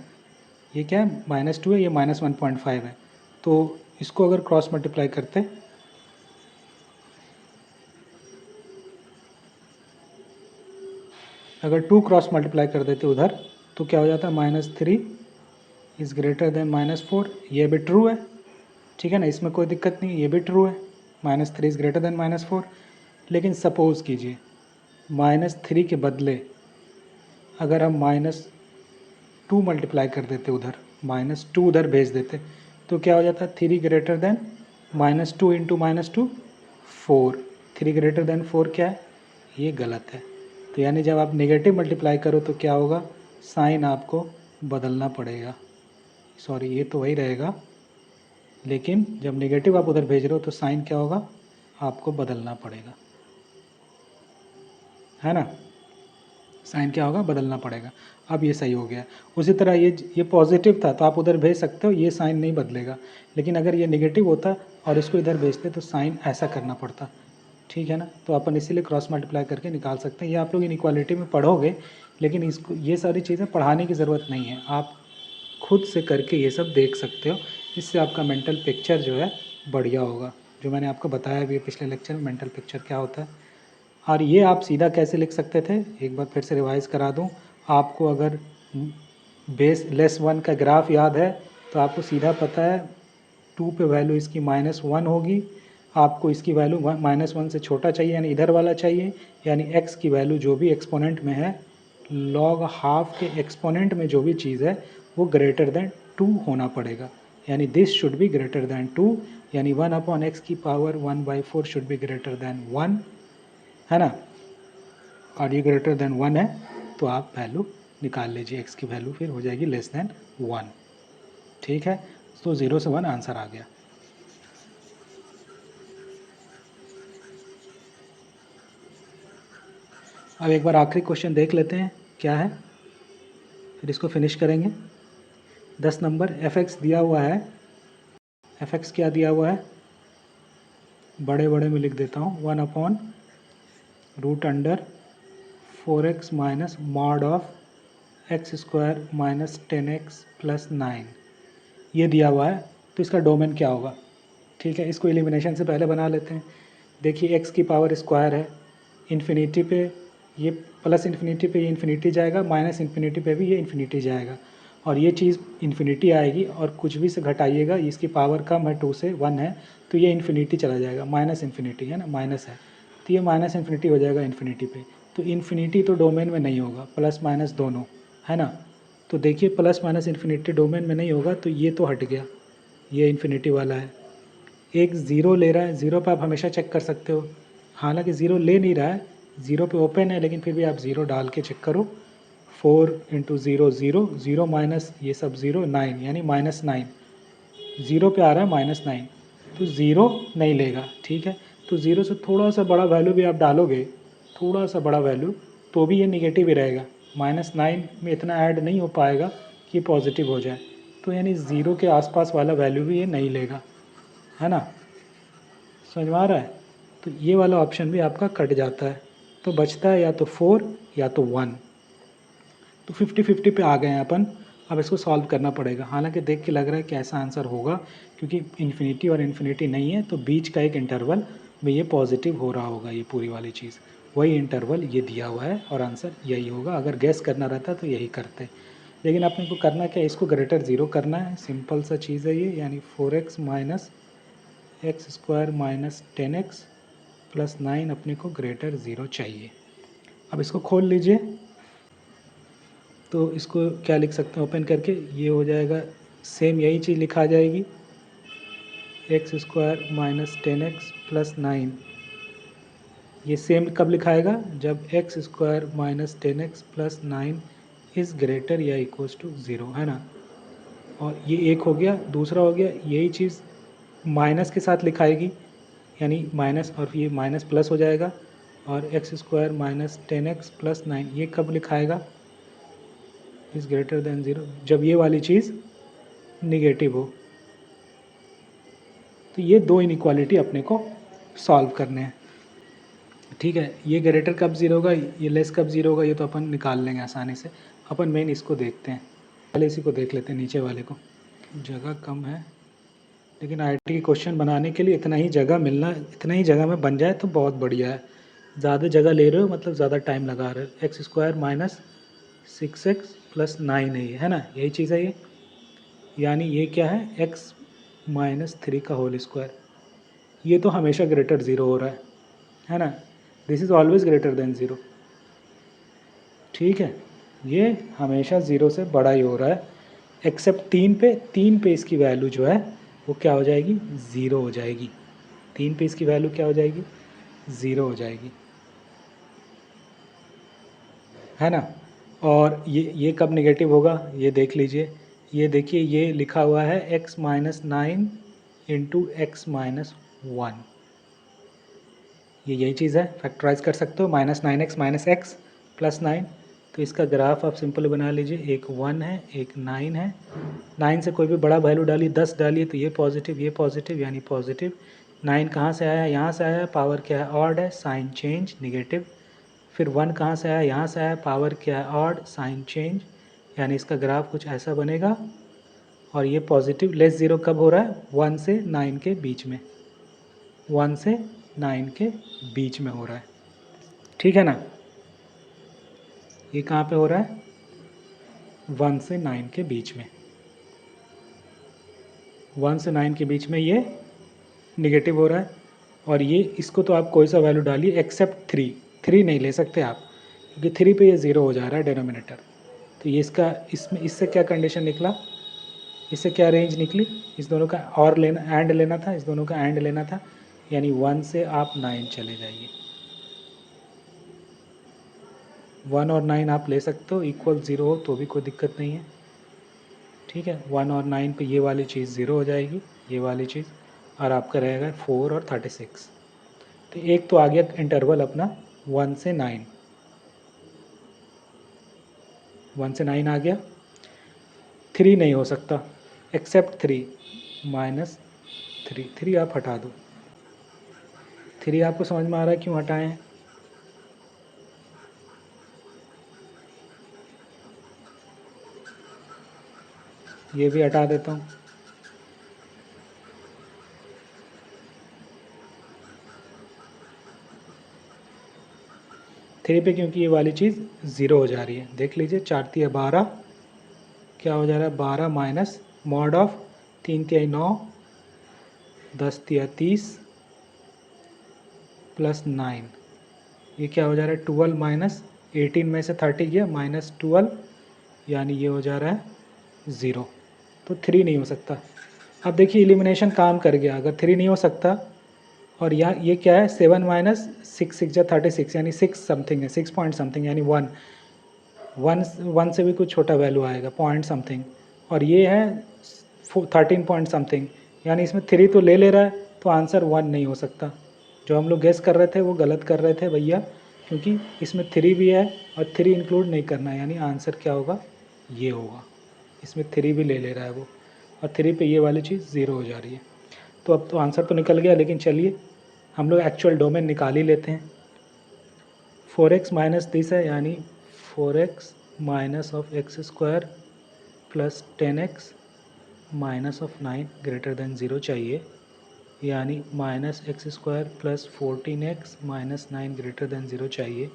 ये क्या है, -2 है, ये -1.5 है, तो इसको अगर क्रॉस मल्टीप्लाई करते, अगर 2 क्रॉस मल्टीप्लाई कर देते उधर तो क्या हो जाता, -3 इज़ ग्रेटर देन -4, ये भी ट्रू है, ठीक है ना, इसमें कोई दिक्कत नहीं, ये भी ट्रू है, -3 इज़ ग्रेटर देन -4। लेकिन सपोज़ कीजिए -3 के बदले अगर हम -2 मल्टीप्लाई कर देते उधर, -2 उधर भेज देते, तो क्या हो जाता, 3 greater than -2 into -2 4, 3 greater than 4 क्या है, ये गलत है। तो यानी जब आप नेगेटिव मल्टीप्लाई करो तो क्या होगा, साइन आपको बदलना पड़ेगा, सॉरी ये तो वही रहेगा, लेकिन जब नेगेटिव आप उधर भेज रहे हो तो साइन क्या होगा, आपको बदलना पड़ेगा, है ना, साइन क्या होगा, बदलना पड़ेगा। अब ये सही हो गया। उसी तरह ये पॉजिटिव था तो आप उधर भेज सकते हो, ये साइन नहीं बदलेगा, लेकिन अगर ये नेगेटिव होता और इसको इधर भेजते तो साइन ऐसा करना पड़ता, ठीक है ना। तो अपन इसीलिए क्रॉस मल्टीप्लाई करके निकाल सकते हैं। ये आप लोग इनइक्वालिटी में पढ़ोगे, लेकिन इसको ये सारी चीज़ें पढ़ाने की ज़रूरत नहीं है, आप खुद से करके ये सब देख सकते हो, इससे आपका मेंटल पिक्चर जो है बढ़िया होगा, जो मैंने आपको बताया भी पिछले लेक्चर में मेंटल पिक्चर क्या होता है। और ये आप सीधा कैसे लिख सकते थे, एक बार फिर से रिवाइज करा दूं आपको। अगर बेस -1 का ग्राफ याद है तो आपको सीधा पता है 2 पे वैल्यू इसकी -1 होगी, आपको इसकी वैल्यू -1 से छोटा चाहिए, यानी इधर वाला चाहिए, यानी x की वैल्यू जो भी एक्सपोनेंट में है, log हाफ के एक्सपोनेंट में जो भी चीज़ है वो ग्रेटर देन 2 होना पड़ेगा, यानी this should be greater than 2, यानी 1/x की power 1/4 should be greater than 1, है ना। और ये ग्रेटर देन 1 है तो आप वैल्यू निकाल लीजिए, x की वैल्यू फिर हो जाएगी लेस देन 1, ठीक है। तो 0 से 1 आंसर आ गया। अब एक बार आखिरी क्वेश्चन देख लेते हैं क्या है, फिर इसको फिनिश करेंगे। 10 नंबर fx दिया हुआ है, fx क्या दिया हुआ है, बड़े बड़े में लिख देता हूँ, 1/√4x minus mod of x² minus 10x plus 9, ये दिया हुआ है। तो इसका डोमेन क्या होगा, ठीक है। इसको एलिमिनेशन से पहले बना लेते हैं। देखिए x की पावर स्क्वायर है, इन्फिनिटी पे ये प्लस इन्फिनिटी पे ये इन्फिनिटी जाएगा, माइनस इन्फिनिटी पे भी ये इन्फिनिटी जाएगा, और ये चीज़ इन्फिनिटी आएगी और कुछ भी से घटाइएगा, इसकी पावर कम है 2 से 1 है तो ये इन्फिनिटी चला जाएगा, माइनस इन्फिनिटी है ना, माइनस है तो ये माइनस इन्फिनिटी हो जाएगा इन्फिनिटी पे। तो इन्फिनिटी तो डोमेन में नहीं होगा, प्लस माइनस दोनों है ना। तो देखिए प्लस माइनस इन्फिनिटी डोमेन में नहीं होगा तो ये तो हट गया, ये इन्फिनिटी वाला है। एक ज़ीरो ले रहा है, ज़ीरो पे आप हमेशा चेक कर सकते हो, हालांकि ज़ीरो ले नहीं रहा है, ज़ीरो पे ओपन है लेकिन फिर भी आप ज़ीरो डाल के चेक करो। 4 into zero zero, zero minus ये सब ज़ीरो 9 यानी -9, ज़ीरो पे आ रहा है -9 तो ज़ीरो नहीं लेगा, ठीक है। तो ज़ीरो से थोड़ा सा बड़ा वैल्यू भी आप डालोगे, थोड़ा सा बड़ा वैल्यू, तो भी ये निगेटिव ही रहेगा, -9 में इतना ऐड नहीं हो पाएगा कि पॉजिटिव हो जाए। तो यानी ज़ीरो के आसपास वाला वैल्यू भी ये नहीं लेगा, है ना, समझ में आ रहा है। तो ये वाला ऑप्शन भी आपका कट जाता है, तो बचता है या तो 4 या तो 1। तो 50-50 पे आ गए हैं अपन, अब इसको सॉल्व करना पड़ेगा। हालांकि देख के लग रहा है कि ऐसा आंसर होगा क्योंकि इन्फिनिटी और इन्फिनिटी नहीं है, तो बीच का एक इंटरवल में ये पॉजिटिव हो रहा होगा, ये पूरी वाली चीज़ वही इंटरवल ये दिया हुआ है और आंसर यही होगा। अगर गैस करना रहता तो यही करते, लेकिन अपने को करना क्या, इसको ग्रेटर ज़ीरो करना है, सिंपल सा चीज़ है ये। यानी 4x minus x square minus 10x plus 9 अपने को ग्रेटर ज़ीरो चाहिए। अब इसको खोल लीजिए, तो इसको क्या लिख सकते हैं ओपन करके, ये हो जाएगा सेम यही चीज़ लिखा जाएगी, x square minus 10x plus 9। ये सेम कब लिखाएगा, जब x square minus 10x plus 9 is greater या इक्वल्स टू ज़ीरो, है ना। और ये एक हो गया, दूसरा हो गया यही चीज़ माइनस के साथ लिखाएगी, यानी माइनस और ये माइनस प्लस हो जाएगा, और x square minus 10x plus 9 ये कब लिखाएगा, इज़ ग्रेटर देन ज़ीरो, जब ये वाली चीज़ निगेटिव हो। तो ये दो इनइक्वालिटी अपने को सॉल्व करने हैं, ठीक है। ये ग्रेटर कब ज़ीरो होगा, ये लेस कब ज़ीरो होगा, ये तो अपन निकाल लेंगे आसानी से। अपन मेन इसको देखते हैं, पहले इसी को देख लेते हैं, नीचे वाले को। जगह कम है, लेकिन आईआईटी के क्वेश्चन बनाने के लिए इतना ही जगह मिलना, इतना ही जगह में बन जाए तो बहुत बढ़िया है। ज़्यादा जगह ले रहे हो मतलब ज़्यादा टाइम लगा रहे हो। X square minus 6x plus 9 है ना, यही चीज़ है ये। यानी ये क्या है, x माइनस 3 का होल स्क्वायर। ये तो हमेशा ग्रेटर ज़ीरो हो रहा है ना, this is always greater than zero, ठीक है। ये हमेशा ज़ीरो से बड़ा ही हो रहा है, एक्सेप्ट 3 पे इसकी वैल्यू जो है वो क्या हो जाएगी, ज़ीरो हो जाएगी। 3 पे इसकी वैल्यू क्या हो जाएगी, ज़ीरो हो जाएगी, है ना। और ये कब नेगेटिव होगा, ये देख लीजिए, ये देखिए ये लिखा हुआ है x minus 9 into x minus 1, ये यही चीज़ है, फैक्टराइज कर सकते हो, -9x माइनस एक्स प्लस 9। तो इसका ग्राफ आप सिंपल बना लीजिए, एक 1 है एक 9 है, 9 से कोई भी बड़ा वैल्यू डालिए, 10 डालिए तो ये पॉजिटिव यानी पॉजिटिव। 9 कहाँ से आया, यहाँ से आया, पावर क्या है, ऑड है, साइन चेंज निगेटिव। फिर 1 कहाँ से आया, यहाँ से आया, पावर क्या है, ऑड, साइन चेंज, यानी इसका ग्राफ कुछ ऐसा बनेगा। और ये पॉजिटिव लेस ज़ीरो कब हो रहा है, 1 से 9 के बीच में, 1 से 9 के बीच में हो रहा है, ठीक है ना। ये कहाँ पे हो रहा है, 1 से 9 के बीच में, 1 से 9 के बीच में ये निगेटिव हो रहा है। और ये इसको तो आप कोई सा वैल्यू डालिए एक्सेप्ट 3 नहीं ले सकते आप, क्योंकि 3 पे ये ज़ीरो हो जा रहा है डिनोमिनेटर। तो ये इसका इसमें इससे क्या कंडीशन निकला, इससे क्या रेंज निकली, इस दोनों का और लेना, एंड लेना था, इस दोनों का एंड लेना था, यानी 1 से आप 9 चले जाइए, 1 और 9 आप ले सकते हो, इक्वल ज़ीरो हो तो भी कोई दिक्कत नहीं है, ठीक है। 1 और 9 पे ये वाली चीज़ ज़ीरो हो जाएगी, ये वाली चीज़, और आपका रहेगा 4 और 36। तो एक तो आ गया इंटरवल अपना 1 से 9, 1 से 9 आ गया। 3 नहीं हो सकता, एक्सेप्ट 3, -3 आप हटा दो। 3 आपको समझ में आ रहा है क्यों हटाएं हैं, ये भी हटा देता हूँ। थ्री पे क्योंकि ये वाली चीज़ ज़ीरो हो जा रही है, देख लीजिए, 4 × 12 क्या हो जा रहा है 12 माइनस मॉड ऑफ 3 तिहाई 9 10 तिया 30 प्लस 9, ये क्या हो जा रहा है 12 माइनस 18 में से 30 गया माइनस 12, यानी ये हो जा रहा है 0। तो 3 नहीं हो सकता। अब देखिए एलिमिनेशन काम कर गया, अगर 3 नहीं हो सकता और यहाँ ये क्या है 7 माइनस 6 6 या 36 यानी 6 समथिंग है, 6 पॉइंट समथिंग यानी 1 से भी कुछ छोटा वैल्यू आएगा पॉइंट समथिंग, और ये है 13 पॉइंट समथिंग, यानी इसमें 3 तो ले रहा है, तो आंसर 1 नहीं हो सकता। जो हम लोग गेस कर रहे थे वो गलत कर रहे थे भैया, क्योंकि इसमें 3 भी है और 3 इंक्लूड नहीं करना है, यानी आंसर क्या होगा ये होगा। इसमें 3 भी ले रहा है वो, और 3 पे ये वाली चीज़ 0 हो जा रही है। तो अब तो आंसर तो निकल गया, लेकिन चलिए हम लोग एक्चुअल डोमेन निकाल ही लेते हैं। 4x माइनस 30 है, यानी 4x minus of x square plus 10x minus of 9 greater than 0 चाहिए, यानी minus x square plus 14x minus 9 greater than 0 चाहिए,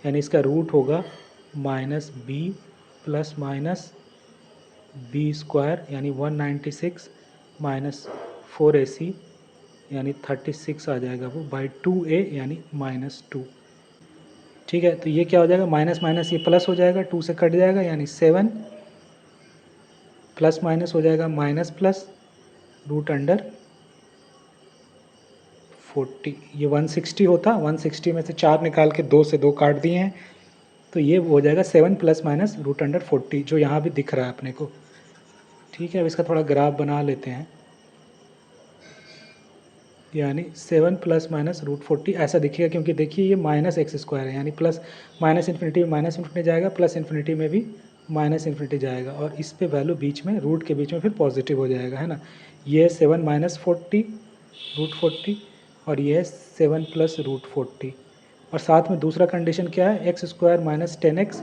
यानी इसका रूट होगा minus b plus minus b square यानी 196 माइनस 4ac यानी 36 आ जाएगा वो बाई 2a यानी -2। ठीक है, तो ये क्या हो जाएगा माइनस माइनस ये प्लस हो जाएगा, 2 से कट जाएगा यानी 7 प्लस माइनस हो जाएगा माइनस प्लस रूट अंडर 40। ये 160 होता, 160 में से 4 निकाल के 2 से 2 काट दिए हैं, तो ये हो जाएगा 7 प्लस माइनस रूट अंडर 40, जो यहाँ भी दिख रहा है अपने को। ठीक है, अब इसका थोड़ा ग्राफ बना लेते हैं, यानी 7 प्लस माइनस रूट 40 ऐसा दिखेगा, क्योंकि देखिए ये माइनस एक्स स्क्वायर है, यानी प्लस माइनस इन्फिनिटी में माइनस इन्फिनिटी जाएगा, प्लस इन्फिनिटी में भी माइनस इन्फिनिटी जाएगा, और इस पे वैल्यू बीच में रूट के बीच में फिर पॉजिटिव हो जाएगा, है ना। ये है 7 माइनस 40 रूट 40 और ये है 7 प्लस रूट 40, और साथ में दूसरा कंडीशन क्या है x square minus 10x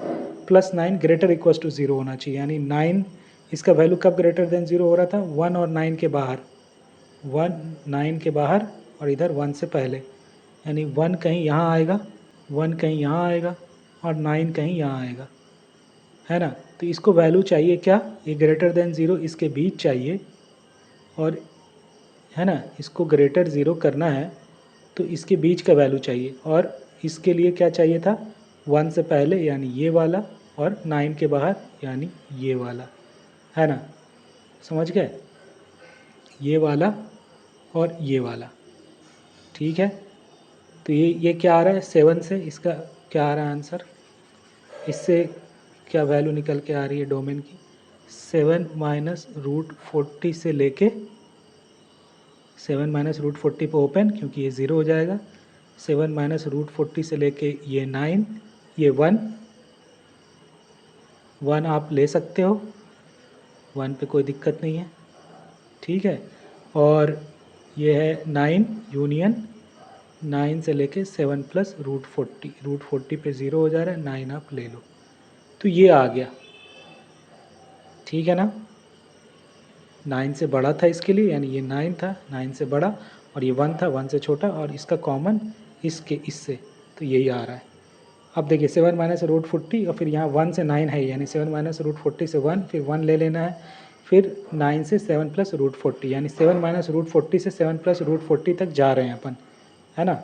plus 9 greater equals to 0 होना चाहिए, यानी 9 इसका वैल्यू कब ग्रेटर देन 0 हो रहा था 1 और 9 के बाहर, 1 9 के बाहर और इधर 1 से पहले, यानी 1 कहीं यहाँ आएगा, 1 कहीं यहाँ आएगा और 9 कहीं यहाँ आएगा, है ना। तो इसको वैल्यू चाहिए क्या, ये ग्रेटर देन 0 इसके बीच चाहिए, और है ना इसको ग्रेटर 0 करना है तो इसके बीच का वैल्यू चाहिए, और इसके लिए क्या चाहिए था 1 से पहले यानी ये वाला, और 9 के बाहर यानी ये वाला, है ना, समझ गए, ये वाला और ये वाला। ठीक है, तो ये क्या आ रहा है 7 से, इसका क्या आ रहा है आंसर, इससे क्या वैल्यू निकल के आ रही है डोमेन की 7 माइनस रूट 40 से लेके 7 माइनस रूट 40 पे ओपन, क्योंकि ये 0 हो जाएगा, 7 माइनस रूट 40 से लेके ये 9, ये 1 आप ले सकते हो, 1 पे कोई दिक्कत नहीं है। ठीक है, और ये है 9 यूनियन 9 से लेके 7 प्लस रूट 40 पे 0 हो जा रहा है, 9 आप ले लो, तो ये आ गया। ठीक है ना, 9 से बड़ा था इसके लिए, यानी ये 9 था, 9 से बड़ा, और ये 1 था 1 से छोटा, और इसका कॉमन इससे, तो यही आ रहा है। अब देखिए 7 माइनस रूट 40 और फिर यहाँ 1 से 9 है, यानी 7 माइनस रूट 40 से 1, फिर 1 ले लेना है, फिर 9 से 7 प्लस रूट 40, यानी 7 माइनस रूट 40 से 7 प्लस रूट 40 तक जा रहे हैं अपन, है ना,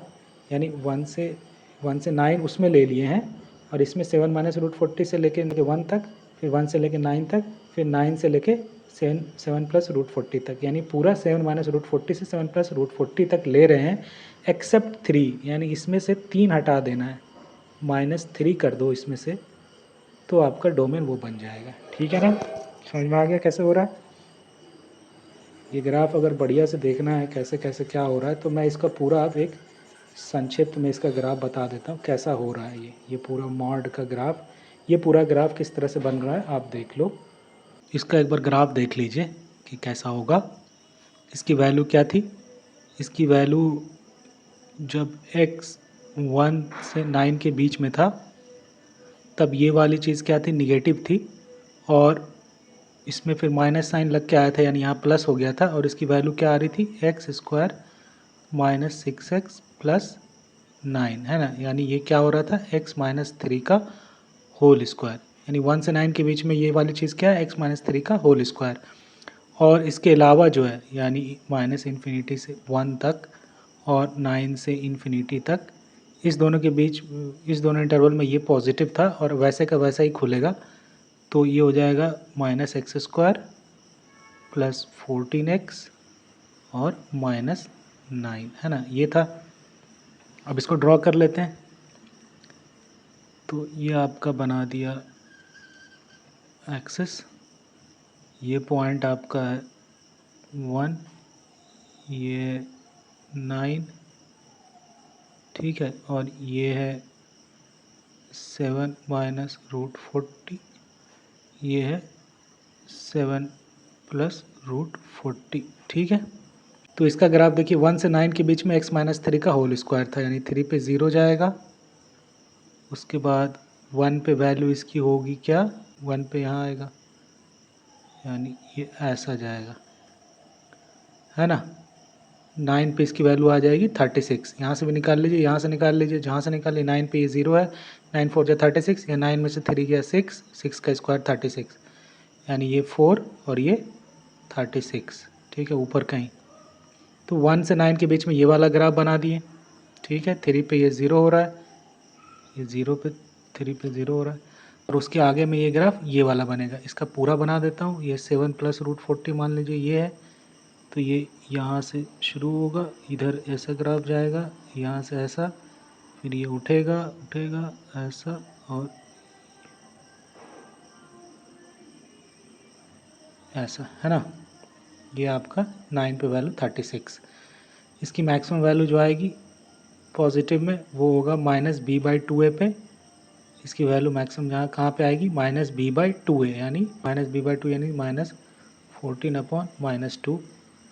यानी 1 से 9 उसमें ले लिए हैं, और इसमें 7 माइनस रूट 40 से लेके 1 तक, फिर 1 से लेके 9 तक, फिर 9 से लेके 7 प्लस रूट 40 तक, यानी पूरा 7 माइनस रूट 40 से 7 प्लस रूट 40 तक ले रहे हैं, एक्सेप्ट 3, यानी इसमें से 3 हटा देना है, -3 कर दो इसमें से, तो आपका डोमेन वो बन जाएगा। ठीक है ना, समझ में आ गया कैसे हो रहा है। ये ग्राफ अगर बढ़िया से देखना है कैसे कैसे क्या हो रहा है, तो मैं इसका पूरा अब एक संक्षिप्त में इसका ग्राफ बता देता हूँ कैसा हो रहा है। ये पूरा मॉड का ग्राफ, ये पूरा ग्राफ किस तरह से बन रहा है आप देख लो। इसका एक बार ग्राफ देख लीजिए कि कैसा होगा। इसकी वैल्यू क्या थी, इसकी वैल्यू जब x 1 से 9 के बीच में था तब ये वाली चीज़ क्या थी, निगेटिव थी, और इसमें फिर माइनस साइन लग के आया था, यानी यहाँ प्लस हो गया था, और इसकी वैल्यू क्या आ रही थी x square minus 6x plus 9, है ना, यानी ये क्या हो रहा था x माइनस 3 का होल स्क्वायर, यानी 1 से 9 के बीच में ये वाली चीज़ क्या है, x-3 का होल स्क्वायर। और इसके अलावा जो है यानी -∞ से 1 तक और 9 से इन्फिनिटी तक, इस दोनों के बीच, इस दोनों इंटरवल में ये पॉजिटिव था और वैसे का वैसा ही खुलेगा। तो ये हो जाएगा -x² प्लस 14x और -9, है ना, ये था। अब इसको ड्रॉ कर लेते हैं। तो ये आपका बना दिया एक्सिस, ये पॉइंट आपका है 1, ये 9, ठीक है, और ये है 7 माइनस √40, ये है 7 प्लस √40, ठीक है। तो इसका ग्राफ देखिए 1 से 9 के बीच में x-3 का होल स्क्वायर था, यानी 3 पे 0 जाएगा। उसके बाद 1 पे वैल्यू इसकी होगी क्या, 1 पे यहाँ आएगा, यानी ये ऐसा जाएगा, है ना। 9 पे इसकी वैल्यू आ जाएगी 36, यहाँ से भी निकाल लीजिए, यहाँ से निकाल लीजिए, जहाँ से निकालिए। 9 पे ये 0 है, 9 4 जा 36, या 9 में से 3 गया 6, 6 का स्क्वायर 36, यानी ये 4 और ये 36, ठीक है, ऊपर कहीं। तो 1 से 9 के बीच में ये वाला ग्राफ बना दिए, ठीक है। 3 पे ये 0 हो रहा है, ये 0 पे 3 पे 0 हो रहा है, और उसके आगे में ये ग्राफ ये वाला बनेगा। इसका पूरा बना देता हूँ। ये 7 प्लस √40 मान लीजिए ये है, तो ये यहाँ से शुरू होगा, इधर ऐसा ग्राफ जाएगा, यहाँ से ऐसा, फिर ये उठेगा उठेगा ऐसा, और ऐसा, है ना। ये आपका 9 पे वैल्यू 36। इसकी मैक्सिमम वैल्यू जो आएगी पॉजिटिव में वो होगा -b/2a पे। इसकी वैल्यू मैक्सिमम यहाँ कहाँ पे आएगी, -b/2a, यानी -b/2 यानी -14/-2,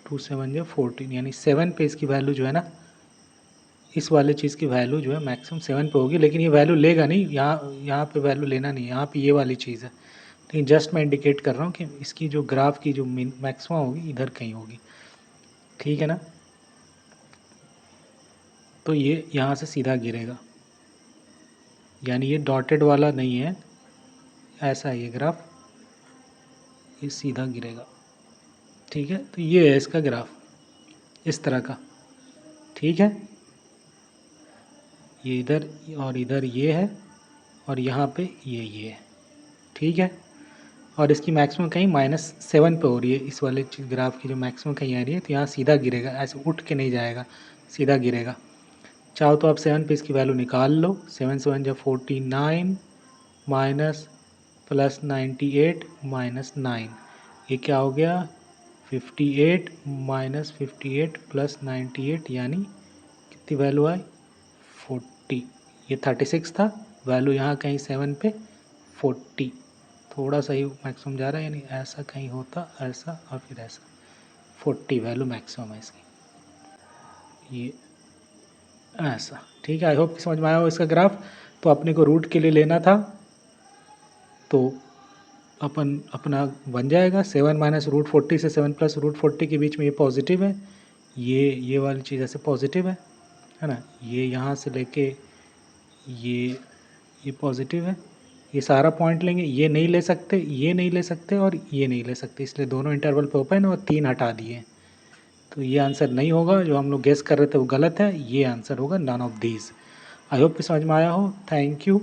2 7 या 14, यानी 7 पे इसकी वैल्यू जो है ना, इस वाले चीज़ की वैल्यू जो है मैक्सिमम 7 पे होगी। लेकिन ये वैल्यू लेगा नहीं, यहाँ पे वैल्यू लेना नहीं, यहाँ पे ये वाली चीज़ है। लेकिन जस्ट मैं इंडिकेट कर रहा हूँ कि इसकी जो ग्राफ की जो मैक्सिमम होगी इधर कहीं होगी, ठीक है ना। तो ये यहाँ से सीधा गिरेगा, यानी ये डॉटेड वाला नहीं है, ऐसा है ये ग्राफ, ये सीधा गिरेगा, ठीक है। तो ये है इसका ग्राफ, इस तरह का, ठीक है। ये इधर और इधर ये है, और यहाँ पे ये है, ठीक है। और इसकी मैक्सिमम कहीं -7 पे हो रही है, इस वाले ग्राफ की जो मैक्सिमम कहीं आ रही है, तो यहाँ सीधा गिरेगा, ऐसे उठ के नहीं जाएगा, सीधा गिरेगा। चाहो तो आप 7 पे इसकी वैल्यू निकाल लो, 7 7 जा 49 माइनस प्लस 98 माइनस 9, ये क्या हो गया 58 माइनस 58 प्लस 98, यानी कितनी वैल्यू आई 40। ये 36 था, वैल्यू यहाँ कहीं 7 पे 40, थोड़ा सा ही मैक्सिमम जा रहा है, यानी ऐसा कहीं होता, ऐसा और फिर ऐसा, 40 वैल्यू मैक्सिमम है इसकी, ये ऐसा, ठीक है। आई होप कि समझ में आया हो इसका ग्राफ। तो अपने को रूट के लिए लेना था, तो अपन अपना बन जाएगा 7 माइनस √40 से 7 प्लस √40 के बीच में ये पॉजिटिव है, ये वाली चीज़ ऐसे पॉजिटिव है ना। ये यहाँ से लेके ये पॉजिटिव है, ये सारा पॉइंट लेंगे, ये नहीं ले सकते, ये नहीं ले सकते और ये नहीं ले सकते, इसलिए दोनों इंटरवल पे ओपन और 3 हटा दिए। तो ये आंसर नहीं होगा, जो हम लोग गेस कर रहे थे वो गलत है, ये आंसर होगा none of these. I hope कि समझ में आया हो। Thank you.